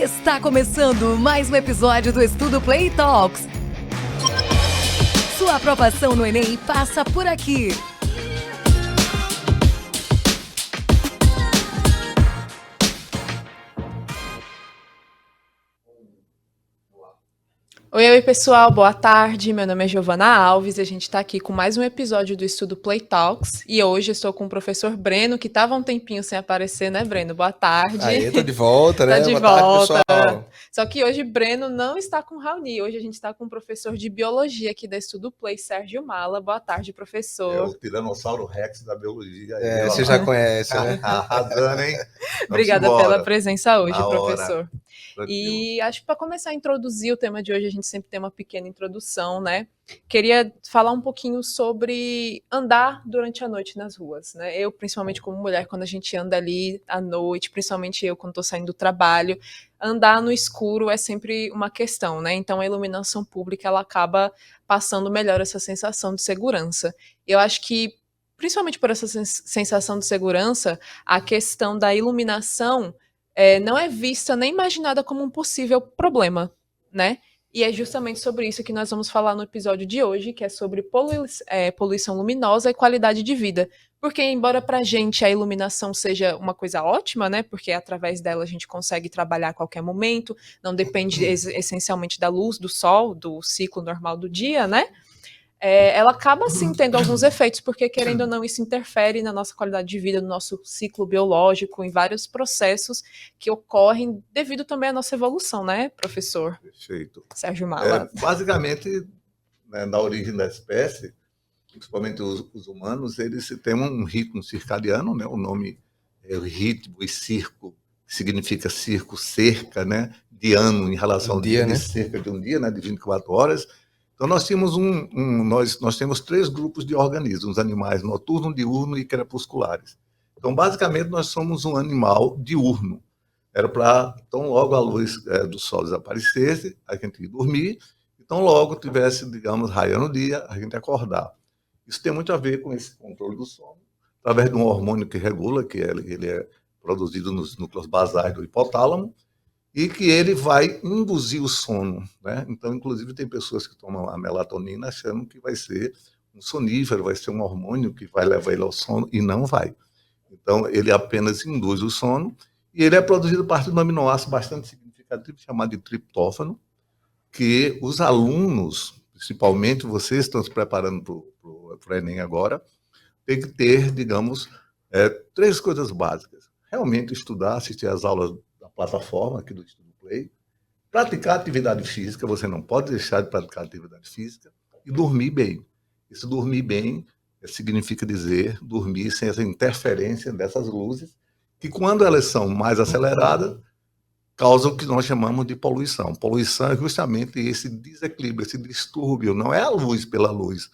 Está começando mais um episódio do Estudo Play Talks. Sua aprovação no Enem passa por aqui. Oi, pessoal, boa tarde. Meu nome é Giovana Alves e a gente está aqui com mais um episódio do Estudo Play Talks. E hoje eu estou com o professor Breno, que estava um tempinho sem aparecer, né, Breno? Boa tarde. Aí, tô de volta, né? Tá de Boa volta. tarde, pessoal. Só que hoje Breno não está com o Raoni. Hoje a gente está com o professor de Biologia aqui da Estudo Play, Sérgio Mala. Boa tarde, professor. É o Tiranossauro Rex da biologia. É, você já conhece, né? Arrasando, hein? Obrigada pela presença hoje, Na hora. professor. Tranquilo. E acho que para começar a introduzir o tema de hoje, a gente sempre tem uma pequena introdução, né? Queria falar um pouquinho sobre andar durante a noite nas ruas, né? Eu, principalmente como mulher, quando a gente anda ali à noite, principalmente eu quando estou saindo do trabalho, andar no escuro é sempre uma questão, né? Então a iluminação pública, ela acaba passando melhor essa sensação de segurança. Eu acho que, principalmente por essa sensação de segurança, a questão da iluminação não é vista nem imaginada como um possível problema, né? E é justamente sobre isso que nós vamos falar no episódio de hoje, que é sobre poluição luminosa e qualidade de vida. Porque, embora para a gente a iluminação seja uma coisa ótima, né? Porque através dela a gente consegue trabalhar a qualquer momento, não depende essencialmente da luz do sol, do ciclo normal do dia, né? Ela acaba sim tendo alguns efeitos, porque querendo ou não, isso interfere na nossa qualidade de vida, no nosso ciclo biológico, em vários processos que ocorrem devido também à nossa evolução, né, professor? Perfeito. Sérgio Mala. Basicamente, né, na origem da espécie, principalmente os humanos, eles têm um ritmo circadiano, né? O nome é ritmo e circo, que significa circo, cerca, né? De ano em relação ao dia, né? de cerca de um dia, né? De 24 horas. Então, nós temos nós temos 3 grupos de organismos, animais noturno, diurno e crepusculares. Então, basicamente, nós somos um animal diurno. Era para, então, logo a luz do sol desaparecesse, a gente ia dormir, então, logo tivesse, digamos, raiando o dia, a gente acordar. Isso tem muito a ver com esse controle do sono, através de um hormônio que regula, que ele é produzido nos núcleos basais do hipotálamo, e que ele vai induzir o sono, né? Então, inclusive, tem pessoas que tomam a melatonina achando que vai ser um sonífero, vai ser um hormônio que vai levar ele ao sono, e não vai. Então, ele apenas induz o sono, e ele é produzido a partir de um aminoácido bastante significativo, chamado de triptófano, que os alunos, principalmente vocês estão se preparando para o Enem agora, tem que ter, digamos, 3 coisas básicas. Realmente estudar, assistir às aulas da plataforma aqui do Estudo Play, praticar atividade física, você não pode deixar de praticar atividade física, e dormir bem. Esse dormir bem significa dizer dormir sem essa interferência dessas luzes, que quando elas são mais aceleradas, causam o que nós chamamos de poluição. Poluição é justamente esse desequilíbrio, esse distúrbio, não é a luz pela luz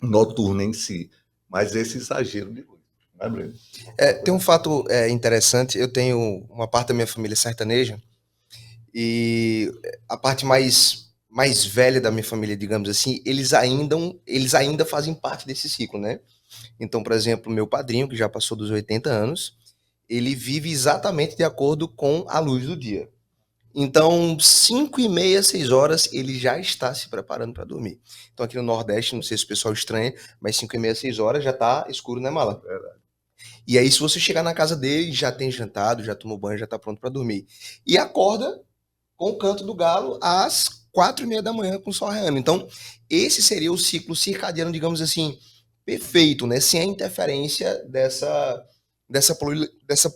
noturna em si, mas esse exagero de luz. Não é, Breno? Tem um fato interessante, eu tenho uma parte da minha família sertaneja, e a parte mais velha da minha família, digamos assim, eles ainda fazem parte desse ciclo, né? Então, por exemplo, meu padrinho, que já passou dos 80 anos, ele vive exatamente de acordo com a luz do dia. Então, 5h30, 6 horas, ele já está se preparando para dormir. Então, aqui no Nordeste, não sei se o pessoal estranha, mas 5h30, 6 horas já está escuro, né, Mala? Verdade. E aí, se você chegar na casa dele, já tem jantado, já tomou banho, já está pronto para dormir. E acorda com o canto do galo às 4h30 da manhã com o sol raiando. Então, esse seria o ciclo circadiano, digamos assim, perfeito, né? Sem a interferência dessa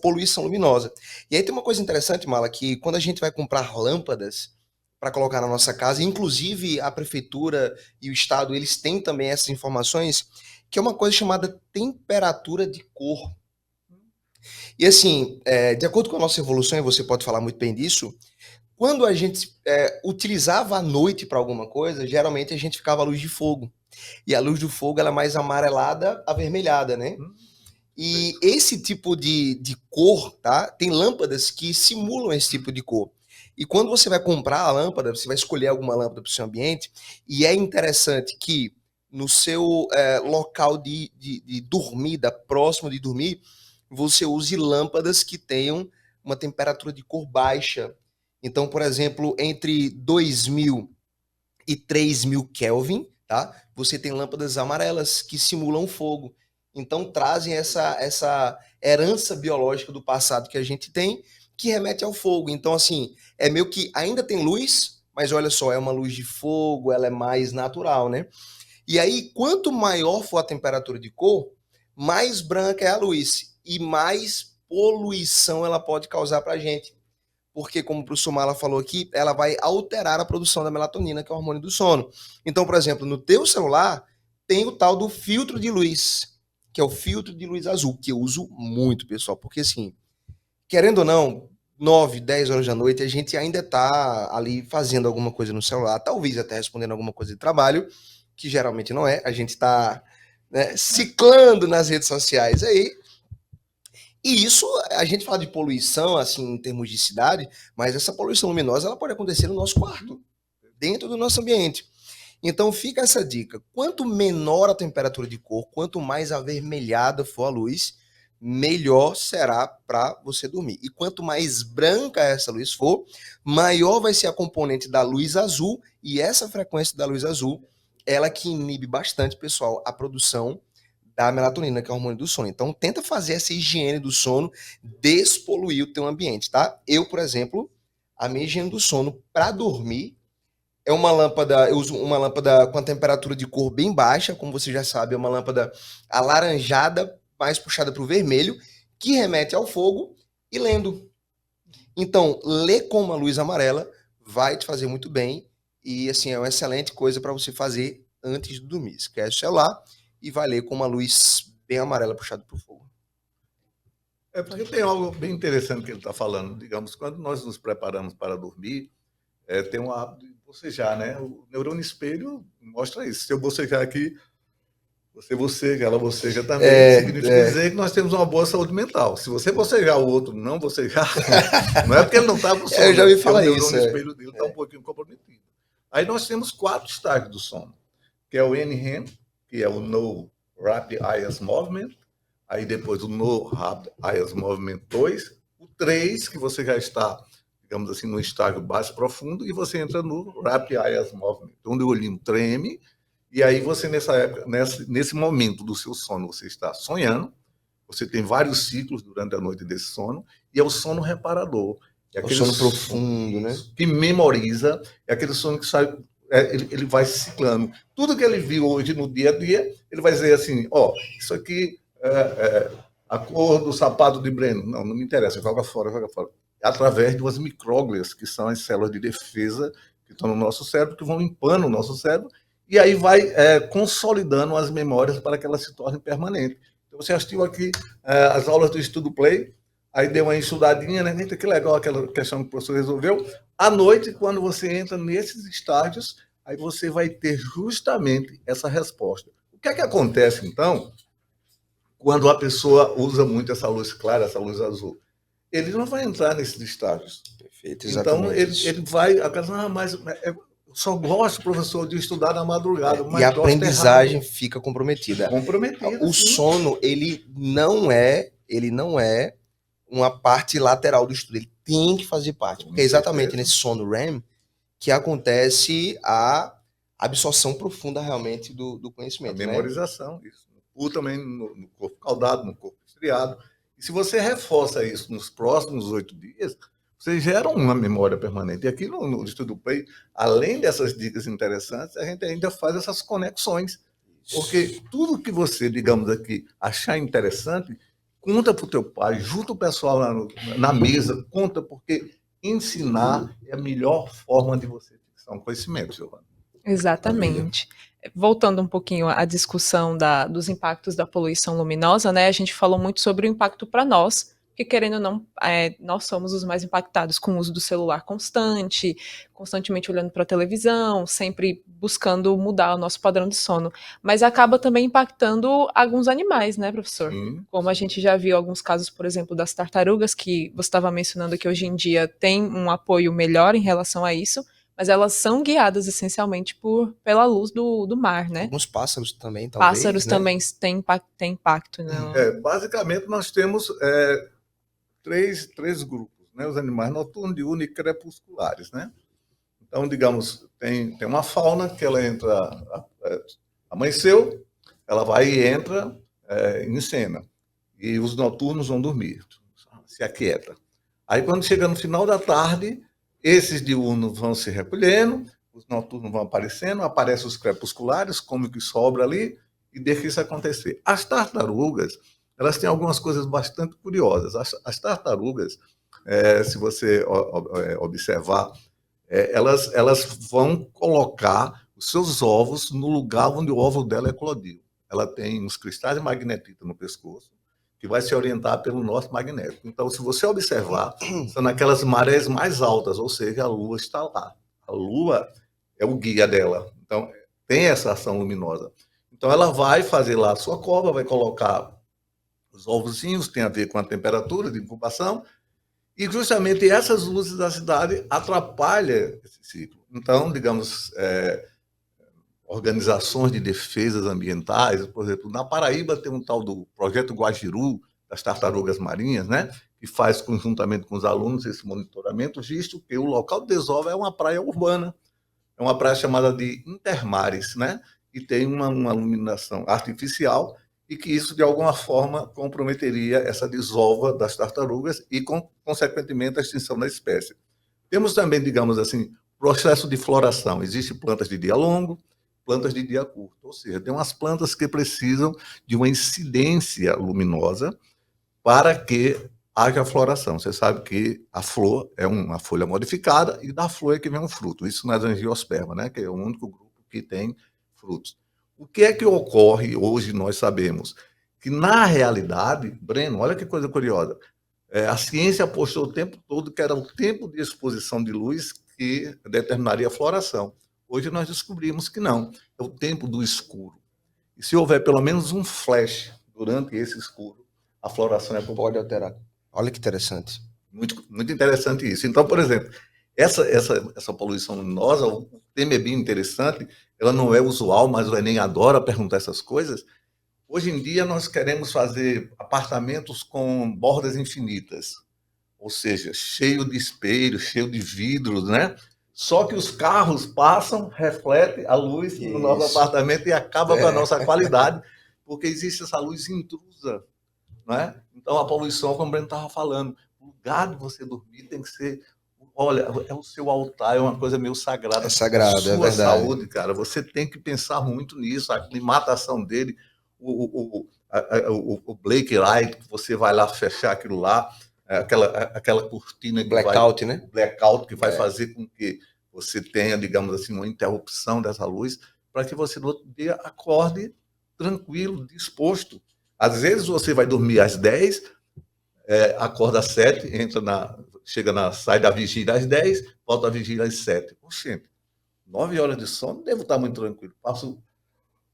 poluição luminosa. E aí tem uma coisa interessante, Mala, que quando a gente vai comprar lâmpadas para colocar na nossa casa, inclusive a prefeitura e o estado, eles têm também essas informações, que é uma coisa chamada temperatura de cor. E assim, de acordo com a nossa evolução, e você pode falar muito bem disso, quando a gente utilizava a noite para alguma coisa, geralmente a gente ficava à luz de fogo. E a luz do fogo ela é mais amarelada, avermelhada, né? E esse tipo de cor, tá? Tem lâmpadas que simulam esse tipo de cor. E quando você vai comprar a lâmpada, você vai escolher alguma lâmpada para o seu ambiente, e é interessante que no seu local de dormida, próximo de dormir, você use lâmpadas que tenham uma temperatura de cor baixa. Então, por exemplo, entre 2000 e 3000 Kelvin, tá? Você tem lâmpadas amarelas que simulam fogo. Então, trazem essa herança biológica do passado que a gente tem, que remete ao fogo. Então, assim, é meio que ainda tem luz, mas olha só, é uma luz de fogo, ela é mais natural, né? E aí, quanto maior for a temperatura de cor, mais branca é a luz e mais poluição ela pode causar para a gente. Porque, como o professor Mala falou aqui, ela vai alterar a produção da melatonina, que é o hormônio do sono. Então, por exemplo, no teu celular tem o tal do filtro de luz, que é o filtro de luz azul, que eu uso muito, pessoal, porque assim, querendo ou não, 9, 10 horas da noite, a gente ainda está ali fazendo alguma coisa no celular, talvez até respondendo alguma coisa de trabalho, que geralmente não é, a gente está, né, ciclando nas redes sociais aí. E isso, a gente fala de poluição, assim, em termos de cidade, mas essa poluição luminosa, ela pode acontecer no nosso quarto, dentro do nosso ambiente. Então, fica essa dica. Quanto menor a temperatura de cor, quanto mais avermelhada for a luz, melhor será para você dormir. E quanto mais branca essa luz for, maior vai ser a componente da luz azul, e essa frequência da luz azul, ela que inibe bastante, pessoal, a produção da melatonina, que é o hormônio do sono. Então, tenta fazer essa higiene do sono, despoluir o teu ambiente, tá? Eu, por exemplo, a minha higiene do sono para dormir é uma lâmpada, eu uso uma lâmpada com a temperatura de cor bem baixa, como você já sabe, é uma lâmpada alaranjada, mais puxada para o vermelho, que remete ao fogo, e lendo. Então, ler com uma luz amarela vai te fazer muito bem, e assim, é uma excelente coisa para você fazer antes de dormir. Esquece o celular e vai ler com uma luz bem amarela puxada para o fogo. É porque tem algo bem interessante que ele está falando. Digamos, quando nós nos preparamos para dormir, tem um hábito de bocejar, né? O neurônio espelho mostra isso. Se eu bocejar aqui, você boceja, ela boceja também. Significa dizer que nós temos uma boa saúde mental. Se você bocejar, o outro não bocejar, não é porque ele não está com sono. Eu já ouvi falar isso. O neurônio espelho dele está um pouquinho comprometido. Aí nós temos 4 estágios do sono, que é o NREM, que é o No Rapid Eye Movement, aí depois o No Rapid Eye Movement 2, o 3, que você já está, digamos assim, no estágio mais profundo, e você entra no Rapid Eye Movement, onde o olhinho treme, e aí você, nessa época, nesse momento do seu sono, você está sonhando, você tem vários ciclos durante a noite desse sono, e é o sono reparador. É aquele sono profundo, né? Que memoriza, é aquele sono que sai, ele vai ciclando. Tudo que ele viu hoje no dia a dia, ele vai dizer assim, isso aqui a cor do sapato de Breno. Não me interessa, joga fora. Através de umas micróglias, que são as células de defesa que estão no nosso cérebro, que vão limpando o nosso cérebro, e aí vai consolidando as memórias para que elas se tornem permanentes. Então, você assistiu aqui as aulas do Estudo Play, aí deu uma estudadinha, né? Eita, que legal aquela questão que o professor resolveu. À noite, quando você entra nesses estágios, aí você vai ter justamente essa resposta. O que é que acontece, então, quando a pessoa usa muito essa luz clara, essa luz azul? Ele não vai entrar nesses estágios. Perfeito, exatamente. Então, ele vai... mas eu só gosto, professor, de estudar na madrugada. Mas e a aprendizagem fica comprometida. O sim. sono, ele não é uma parte lateral do estudo, ele tem que fazer parte, porque é exatamente nesse sono REM que acontece a absorção profunda realmente do conhecimento. A memorização, né? Isso. Também no corpo caudado, no corpo estriado. E se você reforça isso nos próximos 8 dias, você gera uma memória permanente. E aqui no Estudo Play, além dessas dicas interessantes, a gente ainda faz essas conexões. Porque tudo que você, digamos aqui, achar interessante, conta para o teu pai, junta o pessoal na mesa, conta, porque ensinar é a melhor forma de você fixar um conhecimento, Giovana. Exatamente. Voltando um pouquinho à discussão dos impactos da poluição luminosa, né? A gente falou muito sobre o impacto para nós, porque querendo ou não, nós somos os mais impactados com o uso do celular constantemente olhando para a televisão, sempre buscando mudar o nosso padrão de sono. Mas acaba também impactando alguns animais, né, professor? Como a gente já viu alguns casos, por exemplo, das tartarugas, que você estava mencionando que hoje em dia tem um apoio melhor em relação a isso, mas elas são guiadas essencialmente pela luz do mar, né? Alguns pássaros também, talvez. Pássaros, né? Também têm impacto, né? Basicamente, nós temos três grupos, né? Os animais noturnos, diurnos e crepusculares, né? Então, digamos, tem uma fauna que ela entra, amanheceu, ela vai e entra em cena. E os noturnos vão dormir, se aquieta. Aí, quando chega no final da tarde, esses diurnos vão se recolhendo, os noturnos vão aparecendo, aparecem os crepusculares, como que sobra ali, e deixa isso acontecer. As tartarugas, elas têm algumas coisas bastante curiosas. As tartarugas, se você observar, elas vão colocar os seus ovos no lugar onde o ovo dela eclodiu. Ela tem uns cristais de magnetita no pescoço, que vai se orientar pelo norte magnético. Então, se você observar, são naquelas marés mais altas, ou seja, a Lua está lá. A Lua é o guia dela. Então, tem essa ação luminosa. Então, ela vai fazer lá a sua cova, vai colocar os ovozinhos, tem a ver com a temperatura de incubação, e justamente essas luzes da cidade atrapalham esse ciclo. Então, digamos, organizações de defesas ambientais, por exemplo, na Paraíba tem um tal do Projeto Guajiru, das tartarugas marinhas, né, que faz conjuntamente com os alunos esse monitoramento, visto que o local de desova é uma praia urbana, é uma praia chamada de Intermares, né, e tem uma iluminação artificial, e que isso, de alguma forma, comprometeria essa desova das tartarugas e, consequentemente, a extinção da espécie. Temos também, digamos assim, processo de floração. Existem plantas de dia longo, plantas de dia curto, ou seja, tem umas plantas que precisam de uma incidência luminosa para que haja floração. Você sabe que a flor é uma folha modificada e da flor é que vem um fruto. Isso nas angiospermas, né, que é o único grupo que tem frutos. O que é que ocorre hoje, nós sabemos? Que, na realidade, Breno, olha que coisa curiosa, a ciência apostou o tempo todo que era o tempo de exposição de luz que determinaria a floração. Hoje nós descobrimos que não, é o tempo do escuro. E se houver pelo menos um flash durante esse escuro, a floração pode alterar. Olha que interessante. Muito, muito interessante isso. Então, por exemplo, essa poluição luminosa, o tema é bem interessante, ela não é usual, mas o Enem adora perguntar essas coisas. Hoje em dia, nós queremos fazer apartamentos com bordas infinitas, ou seja, cheio de espelhos, cheio de vidros, né? Só que os carros passam, refletem a luz no nosso apartamento e acaba com a nossa qualidade, porque existe essa luz intrusa, né? Então, a poluição, como o Breno estava falando, o lugar de você dormir tem que ser... Olha, é o seu altar, é uma coisa meio sagrada. É sagrado, é verdade. A sua saúde, cara, você tem que pensar muito nisso, a aclimatação dele, o Blake Light, que você vai lá fechar aquilo lá, aquela cortina... Blackout, né? Blackout, que vai fazer com que você tenha, digamos assim, uma interrupção dessa luz, para que você no outro dia acorde tranquilo, disposto. Às vezes você vai dormir às 10, acorda às 7, sai da vigília às 10, volta à vigília às 7. Oxente, 9 horas de sono, devo estar muito tranquilo. Passo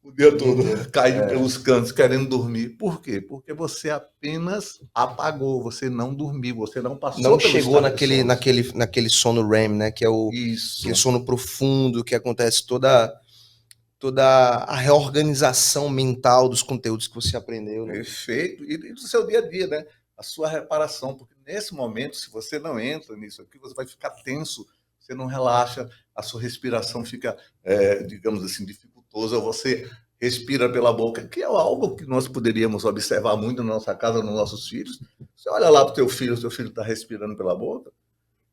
o dia todo caindo pelos cantos, querendo dormir. Por quê? Porque você apenas apagou, você não dormiu, você não passou. Não chegou naquele sono REM, né? Que é Isso. Que é sono profundo, que acontece toda a reorganização mental dos conteúdos que você aprendeu. Né? Perfeito. E do seu dia a dia, né? A sua reparação, porque nesse momento, se você não entra nisso aqui, você vai ficar tenso, você não relaxa, a sua respiração fica, digamos assim, dificultosa, você respira pela boca, que é algo que nós poderíamos observar muito na nossa casa, nos nossos filhos. Você olha lá para o seu filho está respirando pela boca,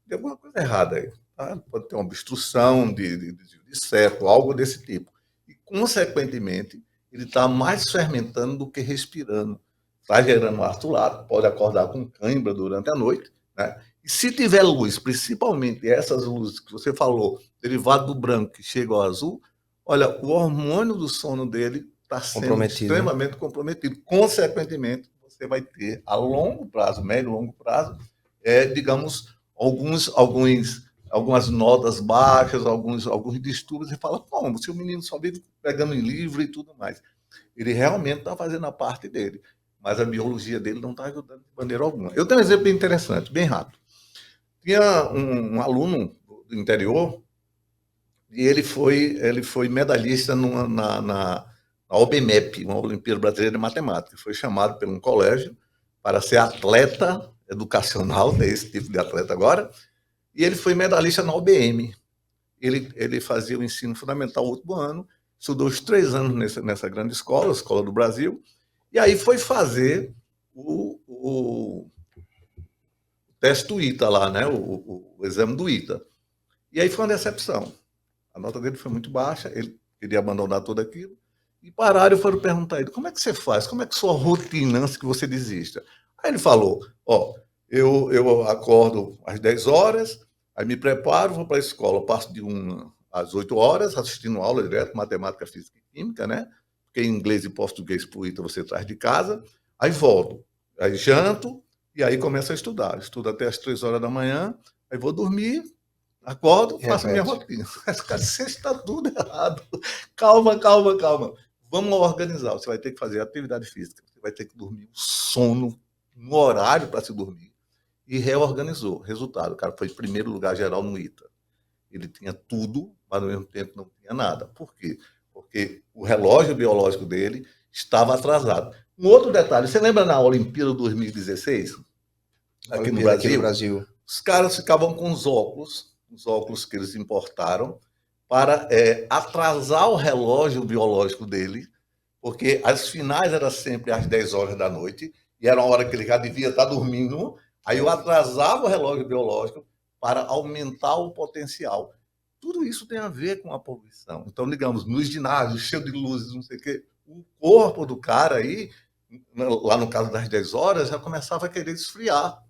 tem alguma coisa errada aí. Tá? Pode ter uma obstrução de septo, algo desse tipo. E, consequentemente, ele está mais fermentando do que respirando. Está gerando artulato, pode acordar com cãibra durante a noite, né? E se tiver luz, principalmente essas luzes que você falou, derivado do branco que chega ao azul, olha, o hormônio do sono dele está sendo extremamente comprometido. Consequentemente, você vai ter a longo prazo, médio e longo prazo, digamos, algumas notas baixas, alguns distúrbios, e fala, como? Se o menino só vive pegando em livro e tudo mais. Ele realmente está fazendo a parte dele, mas a biologia dele não está ajudando de maneira alguma. Eu tenho um exemplo interessante, bem rápido. Tinha um aluno do interior, e ele foi medalhista na OBMEP, uma Olimpíada Brasileira de Matemática. Foi chamado por um colégio para ser atleta educacional, né, esse tipo de atleta agora, e ele foi medalhista na UBM. Ele fazia o ensino fundamental o último ano, estudou os 3 anos nessa grande escola, a Escola do Brasil, e aí foi fazer o teste do ITA lá, né, o exame do ITA. E aí foi uma decepção. A nota dele foi muito baixa, ele queria abandonar tudo aquilo, e pararam e foram perguntar a ele, como é que você faz? Como é que sua rotina antes que você desista? Aí ele falou, eu acordo às 10 horas, aí me preparo, vou para a escola, passo de 1 às 8 horas, assistindo aula direto, matemática, física e química, né? Porque inglês e português pro ITA você traz de casa, aí volto, aí janto, e aí começo a estudar. Estudo até às 3 horas da manhã, aí vou dormir, acordo, faço a minha rotina. Mas, cara, você está tudo errado. Calma. Vamos organizar. Você vai ter que fazer atividade física, você vai ter que dormir o sono no horário para se dormir. E reorganizou. Resultado, o cara foi em primeiro lugar geral no ITA. Ele tinha tudo, mas ao mesmo tempo não tinha nada. Por quê? Porque o relógio biológico dele estava atrasado. Um outro detalhe, você lembra na Olimpíada 2016? Aqui no Brasil? Os caras ficavam com os óculos que eles importaram, para atrasar o relógio biológico dele, porque as finais eram sempre às 10 horas da noite, e era uma hora que ele já devia estar dormindo, aí eu atrasava o relógio biológico para aumentar o potencial. Tudo isso tem a ver com a poluição. Então, digamos, nos ginásios, cheio de luzes, não sei o quê, o corpo do cara aí, lá no caso das 10 horas, já começava a querer esfriar.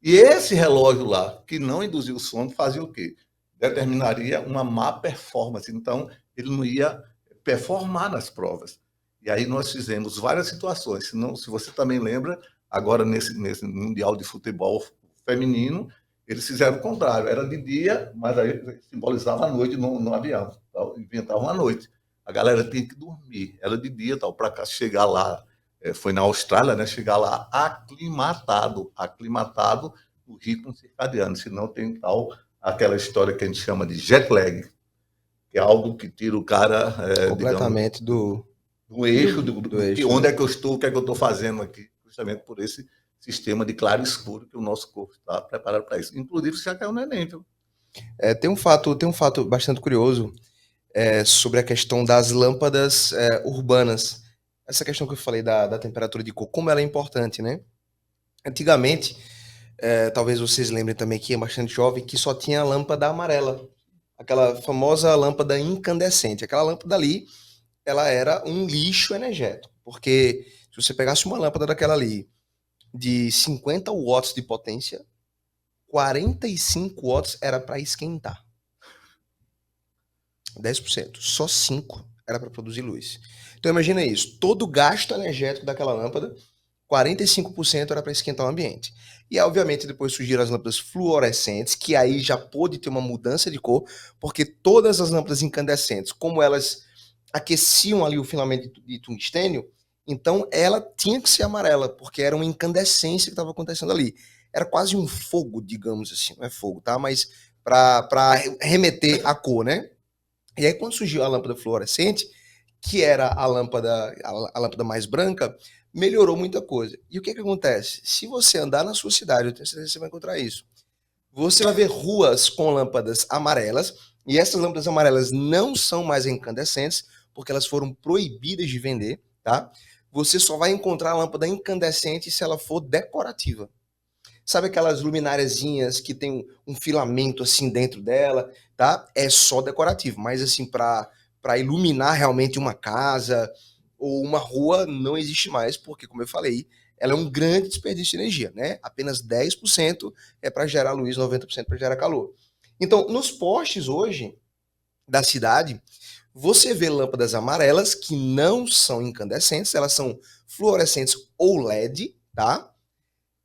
E esse relógio lá, que não induzia o sono, fazia o quê? Determinaria uma má performance. Então, ele não ia performar nas provas. E aí nós fizemos várias situações. Se você também lembra, agora nesse Mundial de Futebol Feminino, eles fizeram o contrário. Era de dia, mas aí simbolizava a noite no avião. Tal, inventavam a noite. A galera tinha que dormir. Era de dia, tal, para chegar lá. Foi na Austrália, né? Chegar lá aclimatado no ritmo circadiano. Senão tem aquela história que a gente chama de jet lag, que é algo que tira o cara completamente, digamos, do eixo, eixo, onde é que eu estou, o que é que eu estou fazendo aqui, justamente por esse sistema de claro e escuro que o nosso corpo está preparado para isso. Inclusive, já caiu no Enem, viu? Tem um fato bastante curioso sobre a questão das lâmpadas urbanas. Essa questão que eu falei da temperatura de cor, como ela é importante, né? Antigamente, talvez vocês lembrem também que é bastante jovem, que só tinha lâmpada amarela. Aquela famosa lâmpada incandescente. Aquela lâmpada ali, ela era um lixo energético. Porque se você pegasse uma lâmpada daquela ali, de 50 watts de potência, 45 watts era para esquentar. 10%. Só 5 era para produzir luz. Então imagina isso, todo o gasto energético daquela lâmpada, 45% era para esquentar o ambiente. E obviamente depois surgiram as lâmpadas fluorescentes, que aí já pôde ter uma mudança de cor, porque todas as lâmpadas incandescentes, como elas aqueciam ali o filamento de tungstênio, então ela tinha que ser amarela, porque era uma incandescência que estava acontecendo ali. Era quase um fogo, digamos assim, não é fogo, tá? Mas para remeter a cor, né? E aí quando surgiu a lâmpada fluorescente, que era a lâmpada mais branca, melhorou muita coisa. E o que acontece? Se você andar na sua cidade, eu tenho certeza que você vai encontrar isso. Você vai ver ruas com lâmpadas amarelas, e essas lâmpadas amarelas não são mais incandescentes, porque elas foram proibidas de vender, tá? Você só vai encontrar a lâmpada incandescente se ela for decorativa. Sabe aquelas lumináriazinhas que tem um filamento assim dentro dela, tá? É só decorativo, mas assim, para iluminar realmente uma casa ou uma rua não existe mais, porque, como eu falei, ela é um grande desperdício de energia, né? Apenas 10% é para gerar luz, 90% para gerar calor. Então, nos postes hoje da cidade, você vê lâmpadas amarelas que não são incandescentes, elas são fluorescentes ou LED, tá?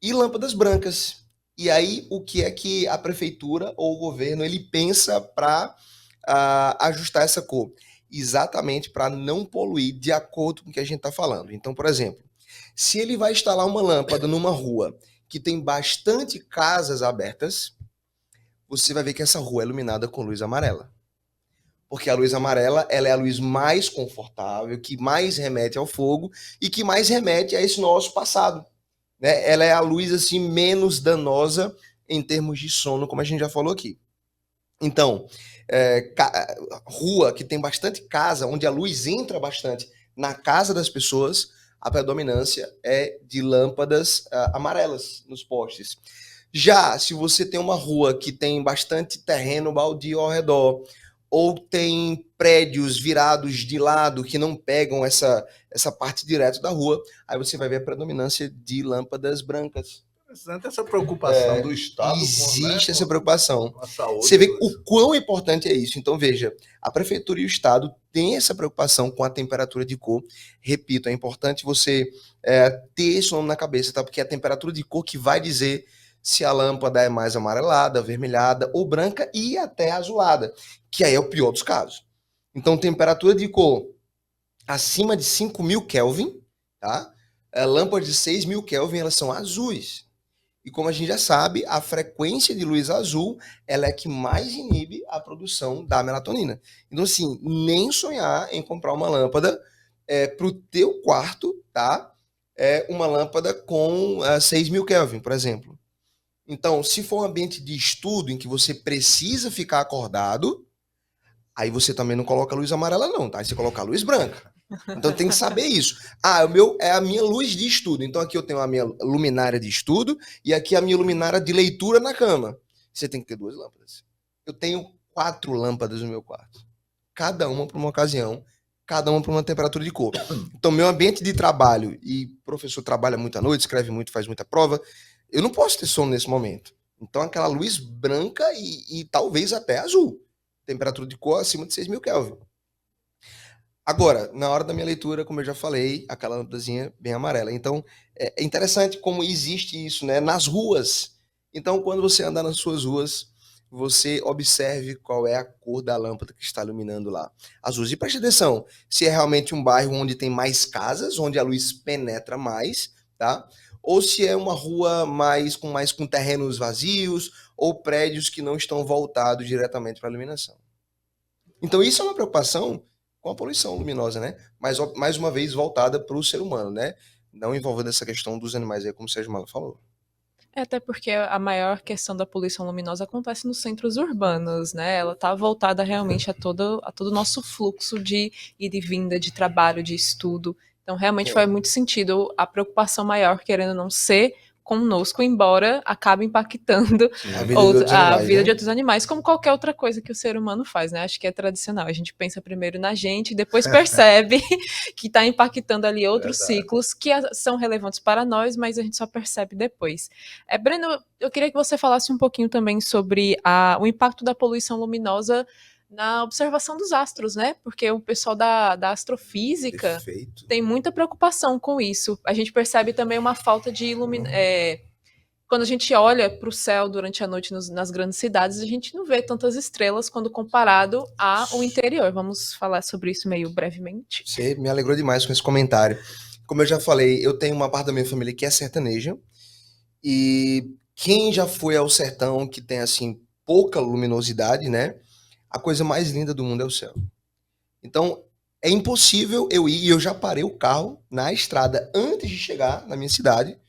E lâmpadas brancas. E aí, o que é que a prefeitura ou o governo ele pensa para ajustar essa cor? Exatamente para não poluir de acordo com o que a gente está falando. Então, por exemplo, se ele vai instalar uma lâmpada numa rua que tem bastante casas abertas, você vai ver que essa rua é iluminada com luz amarela. Porque a luz amarela ela é a luz mais confortável, que mais remete ao fogo e que mais remete a esse nosso passado. né? Ela é a luz assim menos danosa em termos de sono, como a gente já falou aqui. Então, rua que tem bastante casa, onde a luz entra bastante na casa das pessoas, a predominância é de lâmpadas amarelas nos postes. Já se você tem uma rua que tem bastante terreno baldio ao redor, ou tem prédios virados de lado que não pegam essa parte direta da rua, aí você vai ver a predominância de lâmpadas brancas. Interessante essa preocupação do Estado Existe com essa preocupação. com a saúde. Você vê o quão importante é isso. Então, veja, a Prefeitura e o Estado têm essa preocupação com a temperatura de cor. Repito, é importante você ter esse nome na cabeça, tá? Porque é a temperatura de cor que vai dizer se a lâmpada é mais amarelada, avermelhada ou branca e até azulada, que aí é o pior dos casos. Então, temperatura de cor acima de 5.000 Kelvin, tá? Lâmpadas de 6.000 Kelvin, elas são azuis. E como a gente já sabe, a frequência de luz azul ela é que mais inibe a produção da melatonina. Então, assim, nem sonhar em comprar uma lâmpada para o teu quarto, tá? Uma lâmpada com 6.000 Kelvin, por exemplo. Então, se for um ambiente de estudo em que você precisa ficar acordado, aí você também não coloca luz amarela não, tá? Aí você coloca a luz branca. Então tem que saber isso. O meu é a minha luz de estudo. Então aqui eu tenho a minha luminária de estudo e aqui a minha luminária de leitura na cama. Você tem que ter 2 lâmpadas. Eu tenho 4 lâmpadas no meu quarto. Cada uma para uma ocasião, cada uma para uma temperatura de cor. Então meu ambiente de trabalho, e o professor trabalha muito à noite, escreve muito, faz muita prova, eu não posso ter sono nesse momento. Então aquela luz branca e talvez até azul. Temperatura de cor acima de 6.000 Kelvin. Agora, na hora da minha leitura, como eu já falei, aquela lâmpadazinha bem amarela. Então, é interessante como existe isso, né? Nas ruas. Então, quando você andar nas suas ruas, você observe qual é a cor da lâmpada que está iluminando lá. As ruas. E preste atenção, se é realmente um bairro onde tem mais casas, onde a luz penetra mais, tá? Ou se é uma rua mais com terrenos vazios ou prédios que não estão voltados diretamente para a iluminação. Então, isso é uma preocupação com a poluição luminosa, né? Mas, mais uma vez, voltada para o ser humano, né? Não envolvendo essa questão dos animais aí, como o Sérgio Malo falou. Até porque a maior questão da poluição luminosa acontece nos centros urbanos, né? Ela está voltada realmente a todo o nosso fluxo de ida e vinda, de trabalho, de estudo. Então, realmente faz muito sentido a preocupação maior, querendo não ser conosco, embora acabe impactando a vida de outros animais, como qualquer outra coisa que o ser humano faz, né? Acho que é tradicional. A gente pensa primeiro na gente, depois percebe que está impactando ali outros ciclos que são relevantes para nós, mas a gente só percebe depois. Breno, eu queria que você falasse um pouquinho também sobre o impacto da poluição luminosa na observação dos astros, né? Porque o pessoal da astrofísica tem muita preocupação com isso. A gente percebe também uma falta de quando a gente olha para o céu durante a noite nas grandes cidades, a gente não vê tantas estrelas quando comparado ao interior. Vamos falar sobre isso meio brevemente? Você me alegrou demais com esse comentário. Como eu já falei, eu tenho uma parte da minha família que é sertaneja, e quem já foi ao sertão que tem, assim, pouca luminosidade, né? A coisa mais linda do mundo é o céu. Então, é impossível eu ir, e eu já parei o carro na estrada antes de chegar na minha cidade,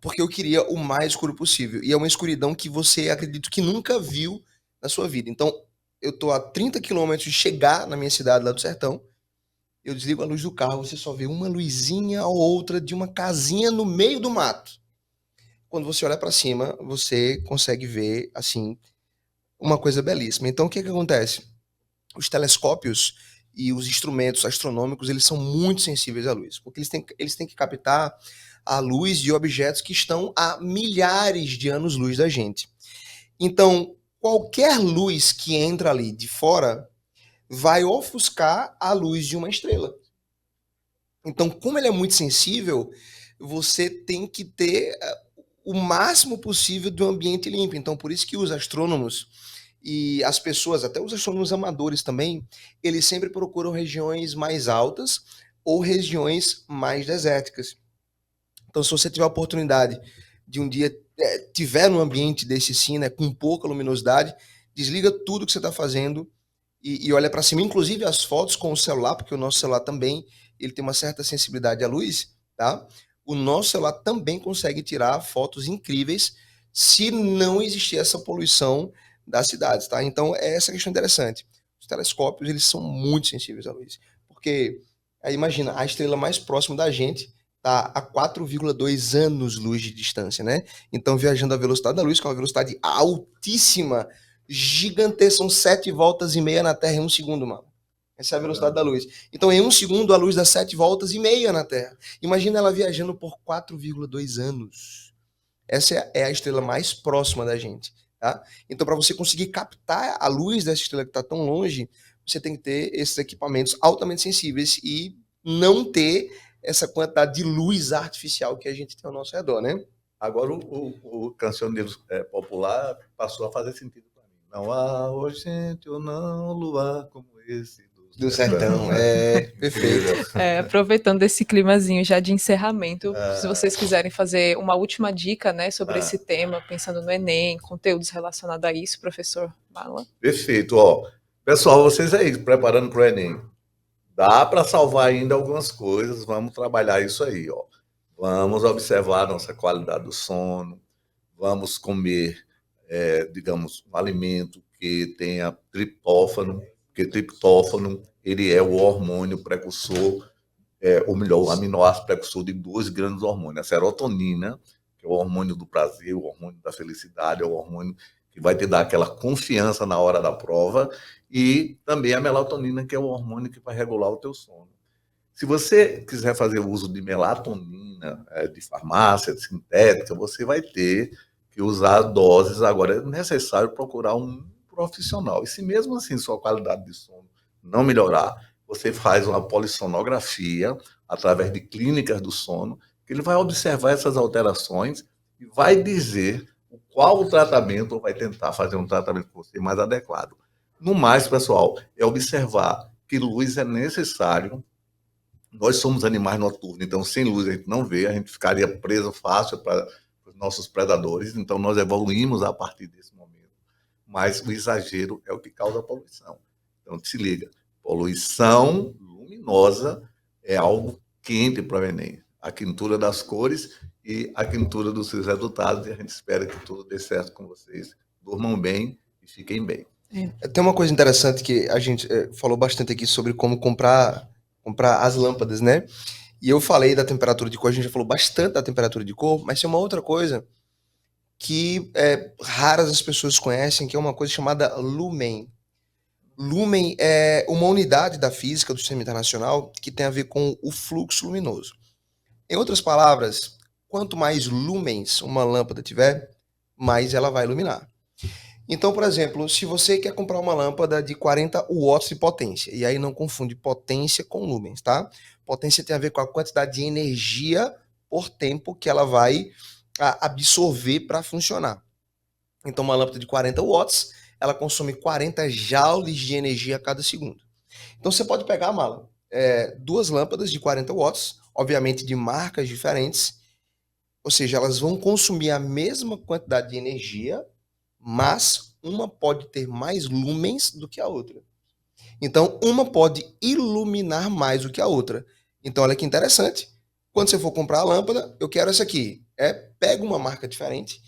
porque eu queria o mais escuro possível. E é uma escuridão que você, acredito que nunca viu na sua vida. Então, eu tô a 30 quilômetros de chegar na minha cidade lá do sertão, eu desligo a luz do carro, você só vê uma luzinha ou outra de uma casinha no meio do mato. Quando você olha para cima, você consegue ver, assim, uma coisa belíssima. Então, o que acontece? Os telescópios e os instrumentos astronômicos, eles são muito sensíveis à luz, porque eles têm que captar a luz de objetos que estão a milhares de anos-luz da gente. Então, qualquer luz que entra ali de fora vai ofuscar a luz de uma estrela. Então, como ele é muito sensível, você tem que ter o máximo possível do ambiente limpo. Então, por isso que os astrônomos e as pessoas, até os astrônomos amadores também, eles sempre procuram regiões mais altas ou regiões mais desérticas. Então, se você tiver a oportunidade de um dia tiver num ambiente desse assim, né, com pouca luminosidade, desliga tudo que você está fazendo e olha para cima, inclusive as fotos com o celular, porque o nosso celular também ele tem uma certa sensibilidade à luz, tá? o nosso celular também consegue tirar fotos incríveis se não existir essa poluição das cidades, tá? Então, essa questão interessante. Os telescópios, eles são muito sensíveis à luz. Porque, aí imagina, a estrela mais próxima da gente está a 4,2 anos-luz de distância, né? Então, viajando à velocidade da luz, que é uma velocidade altíssima, gigantesca, são 7 voltas e meia na Terra em um segundo, mano. Essa é a velocidade da luz. Então, em um segundo, a luz dá 7 voltas e meia na Terra. Imagina ela viajando por 4,2 anos. Essa é a estrela mais próxima da gente, tá? Então, para você conseguir captar a luz dessa estrela que está tão longe, você tem que ter esses equipamentos altamente sensíveis e não ter essa quantidade de luz artificial que a gente tem ao nosso redor, né? Agora o cancioneiro popular passou a fazer sentido para mim. Não há gente ou não luar como esse do sertão. Perfeito. Aproveitando esse climazinho já de encerramento, se vocês quiserem fazer uma última dica, né, sobre esse tema, pensando no Enem, conteúdos relacionados a isso, professor Bala. Perfeito. Ó, pessoal, vocês aí preparando para o Enem, dá para salvar ainda algumas coisas, vamos trabalhar isso aí, ó. Vamos observar nossa qualidade do sono, vamos comer, digamos, um alimento que tenha triptófano, porque triptófano, ele é o hormônio precursor, ou melhor, o aminoácido precursor de 2 grandes hormônios. A serotonina, que é o hormônio do prazer, o hormônio da felicidade, é o hormônio que vai te dar aquela confiança na hora da prova, e também a melatonina, que é o hormônio que vai regular o teu sono. Se você quiser fazer uso de melatonina, de farmácia, de sintética, você vai ter que usar doses. Agora, é necessário procurar um profissional. E se mesmo assim sua qualidade de sono não melhorar, você faz uma polissonografia através de clínicas do sono, que ele vai observar essas alterações e vai dizer qual o tratamento, ou vai tentar fazer um tratamento com você mais adequado. No mais, pessoal, é observar que luz é necessário. Nós somos animais noturnos, então sem luz a gente não vê, a gente ficaria preso fácil para os nossos predadores, então nós evoluímos a partir desse momento. Mas o exagero é o que causa a poluição. Então, se liga, poluição luminosa é algo quente para o Enem. A quintura das cores e a quintura dos seus resultados, e a gente espera que tudo dê certo com vocês. Durmam bem e fiquem bem. Tem uma coisa interessante que a gente falou bastante aqui sobre como comprar as lâmpadas, né? E eu falei da temperatura de cor, a gente já falou bastante da temperatura de cor, mas tem uma outra coisa que raras as pessoas conhecem, que é uma coisa chamada lumen. Lumen é uma unidade da física do Sistema Internacional que tem a ver com o fluxo luminoso. Em outras palavras, quanto mais lumens uma lâmpada tiver, mais ela vai iluminar. Então, por exemplo, se você quer comprar uma lâmpada de 40 watts de potência, e aí não confunde potência com lumens, tá? Potência tem a ver com a quantidade de energia por tempo que ela vai absorver para funcionar. Então, uma lâmpada de 40 watts, ela consome 40 joules de energia a cada segundo. Então, você pode pegar, Mala, 2 lâmpadas de 40 watts, obviamente de marcas diferentes, ou seja, elas vão consumir a mesma quantidade de energia, mas uma pode ter mais lumens do que a outra. Então, uma pode iluminar mais do que a outra. Então, olha que interessante. Quando você for comprar a lâmpada, eu quero essa aqui. Pega uma marca diferente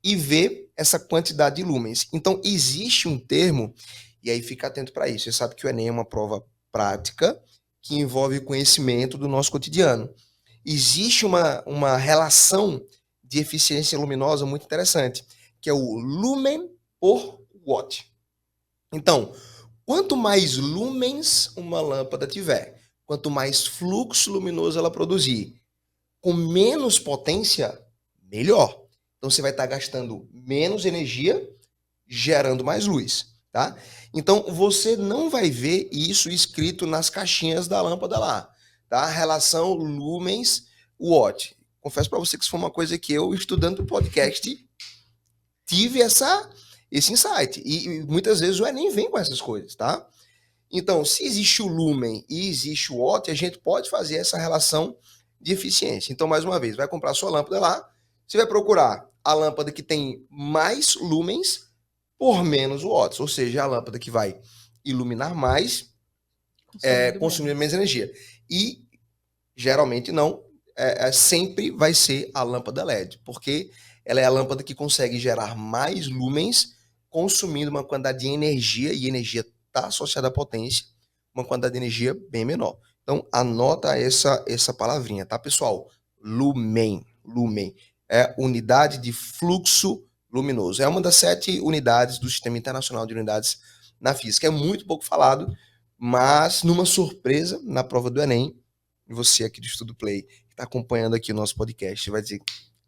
e vê essa quantidade de lumens. Então, existe um termo, e aí fica atento para isso. Você sabe que o Enem é uma prova prática que envolve conhecimento do nosso cotidiano. Existe uma relação de eficiência luminosa muito interessante, que é o lumen por watt. Então, quanto mais lumens uma lâmpada tiver, quanto mais fluxo luminoso ela produzir, com menos potência, melhor. Então, você vai estar gastando menos energia, gerando mais luz, tá? Então, você não vai ver isso escrito nas caixinhas da lâmpada lá, tá? Relação lumens-watt. Confesso para você que isso foi uma coisa que eu, estudando o podcast, tive esse insight. E muitas vezes o Enem vem com essas coisas, tá? Então, se existe o lumen e existe o watt, a gente pode fazer essa relação de eficiência. Então, mais uma vez, vai comprar sua lâmpada lá, você vai procurar a lâmpada que tem mais lumens por menos watts, ou seja, a lâmpada que vai iluminar mais, consumindo menos energia. E, geralmente, não sempre vai ser a lâmpada LED, porque ela é a lâmpada que consegue gerar mais lumens, consumindo uma quantidade de energia, e energia está associada à potência, uma quantidade de energia bem menor. Então, anota essa palavrinha, tá, pessoal? Lumen. Lumen é unidade de fluxo luminoso. É uma das 7 unidades do Sistema Internacional de Unidades na Física. É muito pouco falado, mas numa surpresa, na prova do Enem, você aqui do Estudo Play, que está acompanhando aqui o nosso podcast, vai dizer,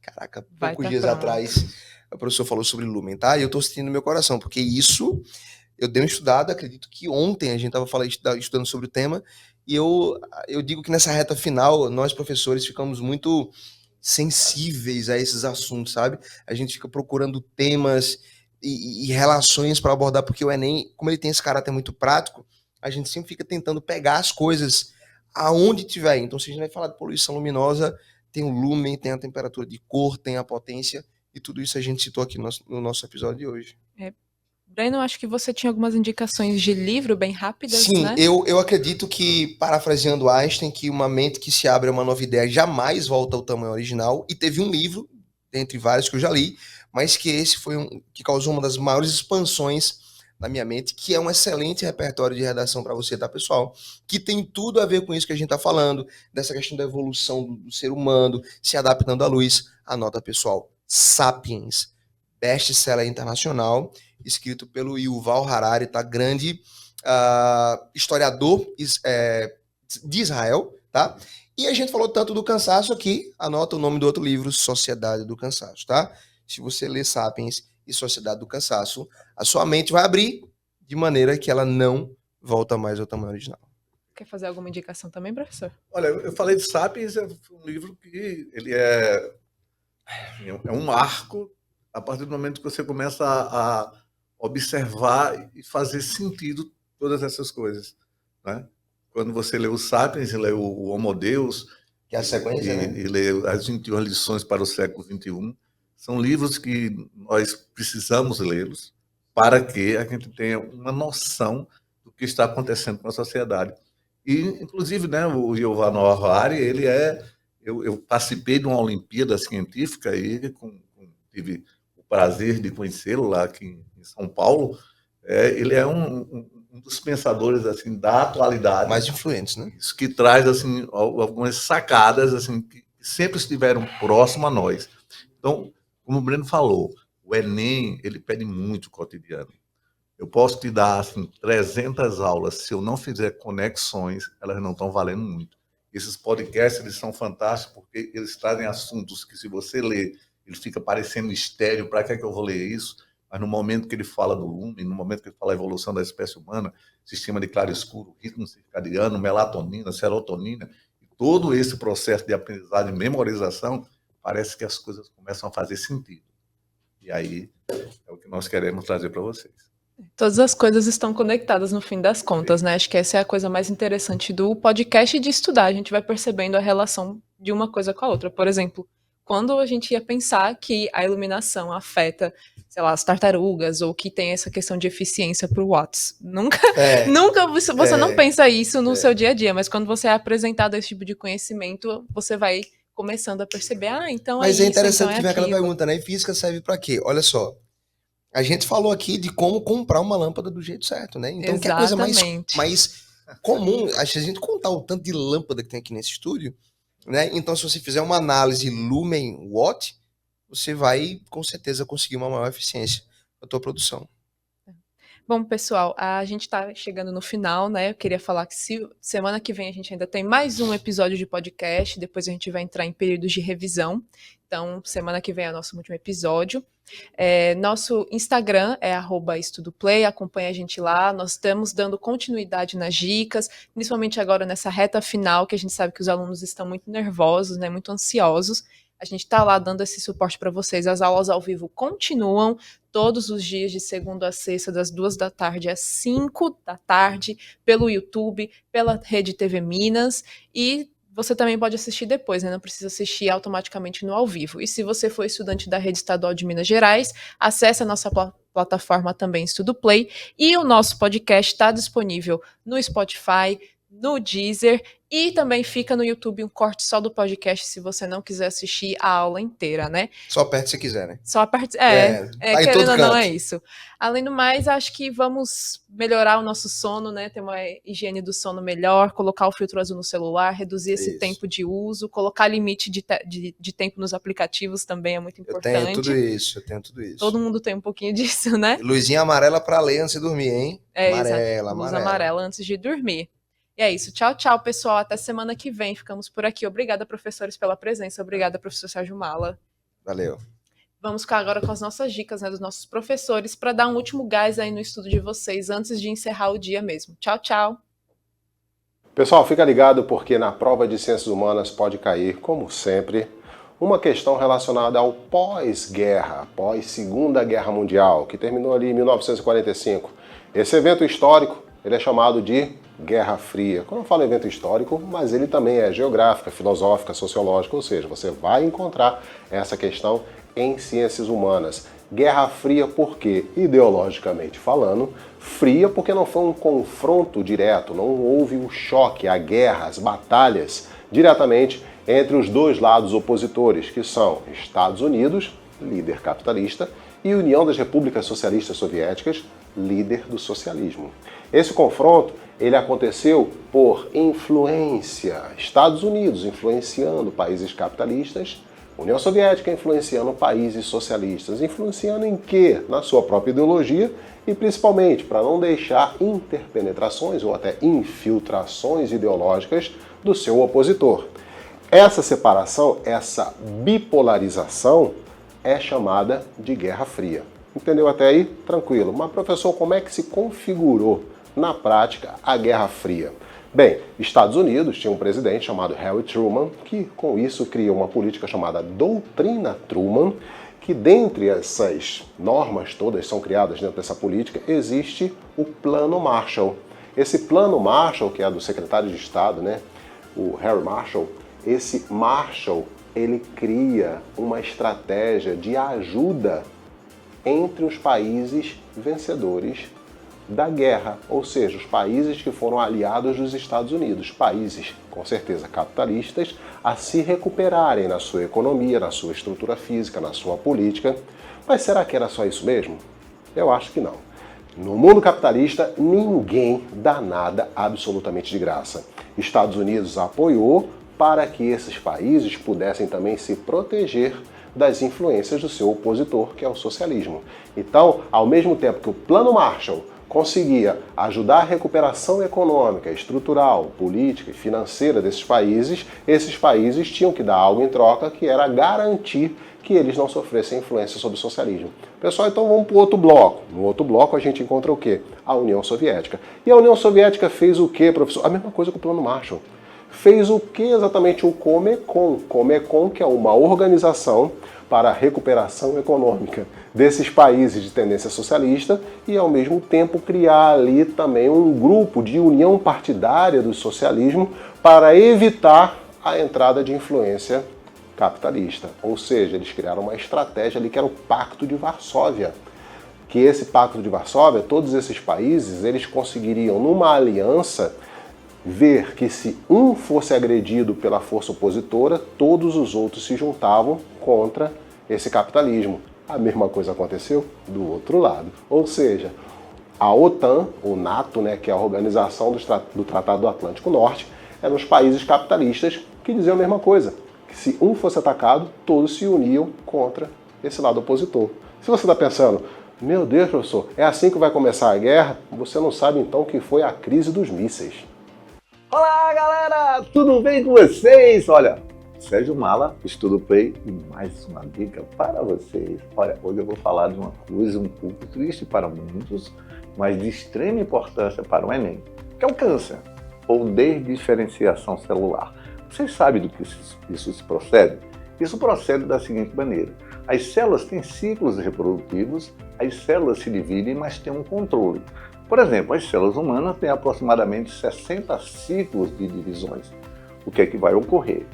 caraca, Vai poucos tá dias pronto. atrás o professor falou sobre Lumen, tá? E eu estou sentindo no meu coração, porque isso eu dei um estudado, acredito que ontem a gente estava estudando sobre o tema, e eu digo que nessa reta final, nós professores ficamos muito sensíveis a esses assuntos, sabe? A gente fica procurando temas e relações para abordar, porque o Enem, como ele tem esse caráter muito prático, a gente sempre fica tentando pegar as coisas aonde tiver. Então, se a gente vai falar de poluição luminosa, tem o lumen, tem a temperatura de cor, tem a potência, e tudo isso a gente citou aqui no nosso episódio de hoje. Breno, acho que você tinha algumas indicações de livro bem rápidas, Sim, né? eu acredito que, parafraseando Einstein, que uma mente que se abre a uma nova ideia jamais volta ao tamanho original, e teve um livro, dentre vários que eu já li, mas que esse foi que causou uma das maiores expansões na minha mente, que é um excelente repertório de redação para você, tá, pessoal? Que tem tudo a ver com isso que a gente está falando, dessa questão da evolução do ser humano, se adaptando à luz. Anota, pessoal, Sapiens, best-seller internacional, escrito pelo Yuval Harari, tá? Grande historiador de Israel, tá? E a gente falou tanto do cansaço aqui, anota o nome do outro livro, Sociedade do Cansaço, tá? Se você ler Sapiens e Sociedade do Cansaço, a sua mente vai abrir de maneira que ela não volta mais ao tamanho original. Quer fazer alguma indicação também, professor? Olha, eu falei de Sapiens, é um livro que ele é um marco a partir do momento que você começa a observar e fazer sentido todas essas coisas, né? Quando você lê o Sapiens, lê o Homo Deus, Que é a sequência, né? e lê as 21 lições para o século XXI, são livros que nós precisamos lê-los para que a gente tenha uma noção do que está acontecendo com a sociedade. E, inclusive, né, o Yuval Noah Harari, eu participei de uma Olimpíada Científica e tive o prazer de conhecê-lo lá aqui em São Paulo. Ele é um dos pensadores assim da atualidade, mais influentes, né? Isso que traz assim algumas sacadas assim que sempre estiveram próximo a nós. Então, como o Breno falou, o Enem ele pede muito cotidiano. Eu posso te dar assim 300 aulas, se eu não fizer conexões, elas não estão valendo muito. Esses podcasts eles são fantásticos porque eles trazem assuntos que, se você ler, ele fica parecendo estéreo. Para que é que eu vou ler isso? Mas no momento que ele fala do lume, no momento que ele fala da evolução da espécie humana, sistema de claro-escuro, ritmo circadiano, melatonina, serotonina, e todo esse processo de aprendizagem e memorização, parece que as coisas começam a fazer sentido. E aí é o que nós queremos trazer para vocês. Todas as coisas estão conectadas no fim das contas, né? Acho que essa é a coisa mais interessante do podcast e de estudar. A gente vai percebendo a relação de uma coisa com a outra. Por exemplo, quando a gente ia pensar que a iluminação afeta, sei lá, as tartarugas, ou que tem essa questão de eficiência para o Watts. Nunca você não pensa isso no seu dia a dia, mas quando você é apresentado a esse tipo de conhecimento, você vai começando a perceber, então mas é é interessante então que vem aquela pergunta, né? E física serve para quê? Olha só, a gente falou aqui de como comprar uma lâmpada do jeito certo, né? Então, que é a coisa mais comum, a gente contar o tanto de lâmpada que tem aqui nesse estúdio, né? Então, se você fizer uma análise lumen-watt, você vai, com certeza, conseguir uma maior eficiência da tua produção. Bom, pessoal, a gente está chegando no final, né? Eu queria falar que semana que vem a gente ainda tem mais um episódio de podcast, depois a gente vai entrar em períodos de revisão. Então, semana que vem é o nosso último episódio. Nosso Instagram é @estudoplay, acompanha a gente lá. Nós estamos dando continuidade nas dicas, principalmente agora nessa reta final, que a gente sabe que os alunos estão muito nervosos, né? Muito ansiosos. A gente está lá dando esse suporte para vocês. As aulas ao vivo continuam todos os dias, de segunda a sexta, das 14h às 17h, pelo YouTube, pela Rede TV Minas. E você também pode assistir depois, né? Não precisa assistir automaticamente no ao vivo. E se você for estudante da Rede Estadual de Minas Gerais, acesse a nossa plataforma também, Estudo Play. E o nosso podcast está disponível no Spotify, no Deezer E também fica no YouTube um corte só do podcast, se você não quiser assistir a aula inteira, né? Só aperte se quiser, né? Só a parte. Tá em Querendo todo ou não, canto. é isso. Além do mais, acho que vamos melhorar o nosso sono, né? Ter uma higiene do sono melhor, colocar o filtro azul no celular, reduzir esse Isso. tempo de uso, colocar limite de tempo nos aplicativos também é muito Eu importante. tenho tudo isso. Todo mundo tem um pouquinho disso, né? E luzinha amarela pra ler antes de dormir, hein? Exato. Luz amarela antes de dormir. E é isso. Tchau, tchau, pessoal. Até semana que vem. Ficamos por aqui. Obrigada, professores, pela presença. Obrigada, professor Sérgio Mala. Valeu. Vamos ficar agora com as nossas dicas, né, dos nossos professores, para dar um último gás aí no estudo de vocês, antes de encerrar o dia mesmo. Tchau, tchau. Pessoal, fica ligado porque na prova de Ciências Humanas pode cair, como sempre, uma questão relacionada ao pós-guerra, pós-Segunda Guerra Mundial, que terminou ali em 1945. Esse evento histórico, ele é chamado de Guerra Fria. Quando eu falo evento histórico, mas ele também é geográfica, filosófica, sociológica, ou seja, você vai encontrar essa questão em Ciências Humanas. Guerra Fria porque, ideologicamente falando, fria porque não foi um confronto direto, não houve o choque, a guerra, as batalhas diretamente entre os dois lados opositores, que são Estados Unidos, líder capitalista, e União das Repúblicas Socialistas Soviéticas, líder do socialismo. Esse confronto, ele aconteceu por influência, Estados Unidos influenciando países capitalistas, União Soviética influenciando países socialistas. Influenciando em quê? Na sua própria ideologia e principalmente para não deixar interpenetrações ou até infiltrações ideológicas do seu opositor. Essa separação, essa bipolarização é chamada de Guerra Fria. Entendeu até aí? Tranquilo. Mas, professor, como é que se configurou na prática a Guerra Fria? Bem, Estados Unidos tinha um presidente chamado Harry Truman, que com isso criou uma política chamada Doutrina Truman, que dentre essas normas todas são criadas dentro dessa política, existe o Plano Marshall. Esse Plano Marshall, que é do secretário de Estado, né, o Harry Marshall, esse Marshall, ele cria uma estratégia de ajuda entre os países vencedores da guerra, ou seja, os países que foram aliados dos Estados Unidos, países, com certeza, capitalistas, a se recuperarem na sua economia, na sua estrutura física, na sua política. Mas será que era só isso mesmo? Eu acho que não. No mundo capitalista, ninguém dá nada absolutamente de graça. Estados Unidos apoiou para que esses países pudessem também se proteger das influências do seu opositor, que é o socialismo. Então, ao mesmo tempo que o Plano Marshall conseguia ajudar a recuperação econômica, estrutural, política e financeira desses países, esses países tinham que dar algo em troca, que era garantir que eles não sofressem influência sobre o socialismo. Pessoal, então vamos para o outro bloco. No outro bloco a gente encontra o quê? A União Soviética. E a União Soviética fez o quê, professor? A mesma coisa que o Plano Marshall. Fez o que exatamente? O Comecon. Comecon, que é uma organização para a recuperação econômica desses países de tendência socialista e, ao mesmo tempo, criar ali também um grupo de união partidária do socialismo para evitar a entrada de influência capitalista. Ou seja, eles criaram uma estratégia ali que era o Pacto de Varsóvia. Que esse Pacto de Varsóvia, todos esses países, eles conseguiriam, numa aliança, ver que se um fosse agredido pela força opositora, todos os outros se juntavam contra esse capitalismo. A mesma coisa aconteceu do outro lado. Ou seja, a OTAN, o NATO, né, que é a organização do Tratado do Atlântico Norte, eram os países capitalistas que diziam a mesma coisa. Que se um fosse atacado, todos se uniam contra esse lado opositor. Se você está pensando, meu Deus, professor, é assim que vai começar a guerra? Você não sabe então que foi a crise dos mísseis. Olá, galera! Tudo bem com vocês? Olha, Sérgio Mala, Estudo Play, e mais uma dica para vocês. Olha, hoje eu vou falar de uma coisa um pouco triste para muitos, mas de extrema importância para o Enem, que é o câncer, ou desdiferenciação celular. Vocês sabem do que isso se procede? Isso procede da seguinte maneira. As células têm ciclos reprodutivos, as células se dividem, mas têm um controle. Por exemplo, as células humanas têm aproximadamente 60 ciclos de divisões. O que é que vai ocorrer?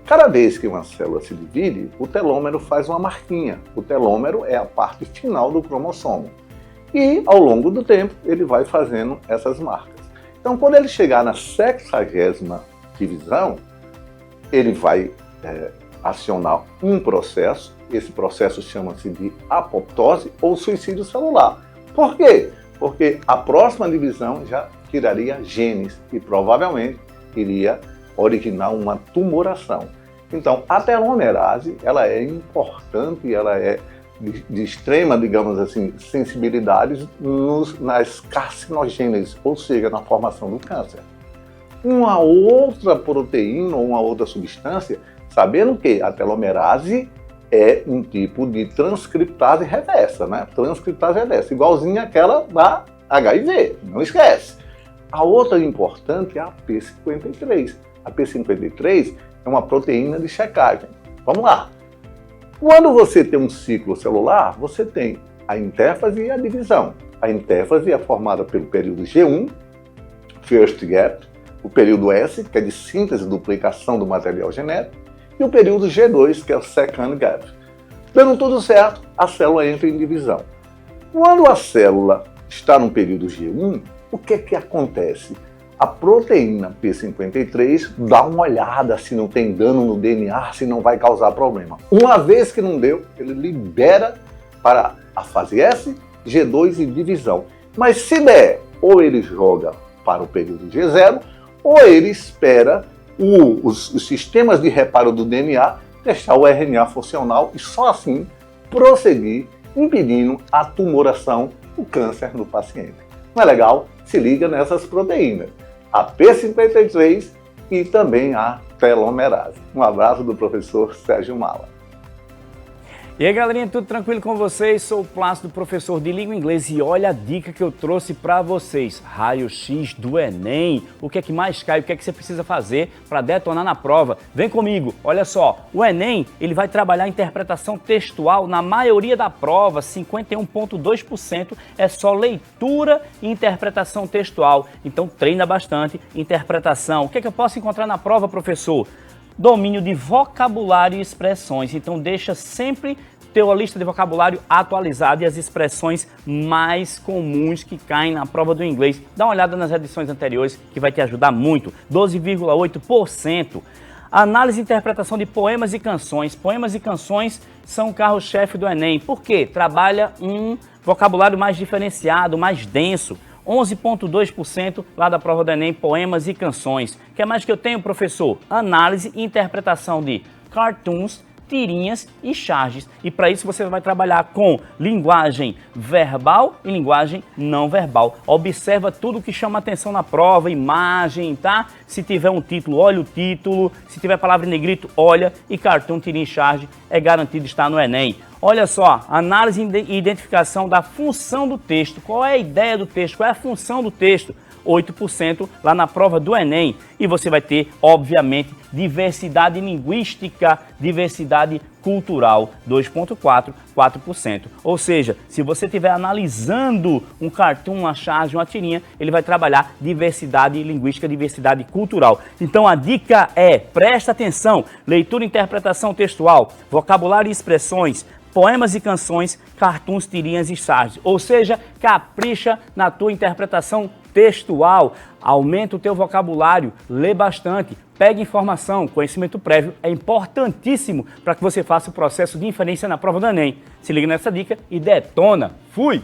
Cada vez que uma célula se divide, o telômero faz uma marquinha. O telômero é a parte final do cromossomo. E, ao longo do tempo, ele vai fazendo essas marcas. Então, quando ele chegar na 60ª divisão, ele vai acionar um processo. Esse processo chama-se de apoptose ou suicídio celular. Por quê? Porque a próxima divisão já tiraria genes e provavelmente iria originar uma tumoração. Então, a telomerase, ela é importante, ela é de extrema, digamos assim, sensibilidade nas carcinogêneses, ou seja, na formação do câncer. Uma outra proteína ou uma outra substância, sabendo que a telomerase é um tipo de transcriptase reversa, né? Transcriptase reversa, igualzinha àquela da HIV, não esquece. A outra importante é a P53. A P53 é uma proteína de checagem. Vamos lá. Quando você tem um ciclo celular, você tem a intérfase e a divisão. A intérfase é formada pelo período G1, First Gap, o período S, que é de síntese e duplicação do material genético, e o período G2, que é o Second Gap. Dando tudo certo, a célula entra em divisão. Quando a célula está no período G1, o que acontece? A proteína P53 dá uma olhada se não tem dano no DNA, se não vai causar problema. Uma vez que não deu, ele libera para a fase S, G2 e divisão. Mas se der, ou ele joga para o período G0, ou ele espera os sistemas de reparo do DNA deixar o RNA funcional e só assim prosseguir, impedindo a tumoração, o câncer no paciente. Não é legal? Se liga nessas proteínas, a P53 e também a telomerase. Um abraço do professor Sérgio Mala. E aí, galerinha, tudo tranquilo com vocês? Sou o Plácido, professor de língua inglesa, e olha a dica que eu trouxe para vocês. Raio-X do Enem. O que é que mais cai? O que é que você precisa fazer para detonar na prova? Vem comigo. Olha só, o Enem, ele vai trabalhar a interpretação textual na maioria da prova, 51,2% é só leitura e interpretação textual. Então treina bastante interpretação. O que é que eu posso encontrar na prova, professor? Domínio de vocabulário e expressões. Então deixa sempre ter a lista de vocabulário atualizada e as expressões mais comuns que caem na prova do inglês. Dá uma olhada nas edições anteriores que vai te ajudar muito. 12,8%. Análise e interpretação de poemas e canções. Poemas e canções são o carro-chefe do Enem. Por quê? Trabalha um vocabulário mais diferenciado, mais denso. 11,2% lá da prova do Enem, poemas e canções. O que mais que eu tenho, professor? Análise e interpretação de cartoons, tirinhas e charges. E para isso você vai trabalhar com linguagem verbal e linguagem não verbal. Observa tudo que chama atenção na prova, imagem, tá? Se tiver um título, olha o título. Se tiver palavra em negrito, olha. E cartoon, tirinha e charge é garantido estar no Enem. Olha só, análise e identificação da função do texto. Qual é a ideia do texto? Qual é a função do texto? 8% lá na prova do Enem. E você vai ter, obviamente, diversidade linguística, diversidade cultural, 2,4%, 4%. Ou seja, se você estiver analisando um cartoon, uma charge, uma tirinha, ele vai trabalhar diversidade linguística, diversidade cultural. Então a dica é, presta atenção, leitura e interpretação textual, vocabulário e expressões, poemas e canções, cartoons, tirinhas e charges. Ou seja, capricha na tua interpretação textual, aumenta o teu vocabulário, lê bastante, pega informação, conhecimento prévio é importantíssimo para que você faça o processo de inferência na prova do Enem. Se liga nessa dica e detona. Fui!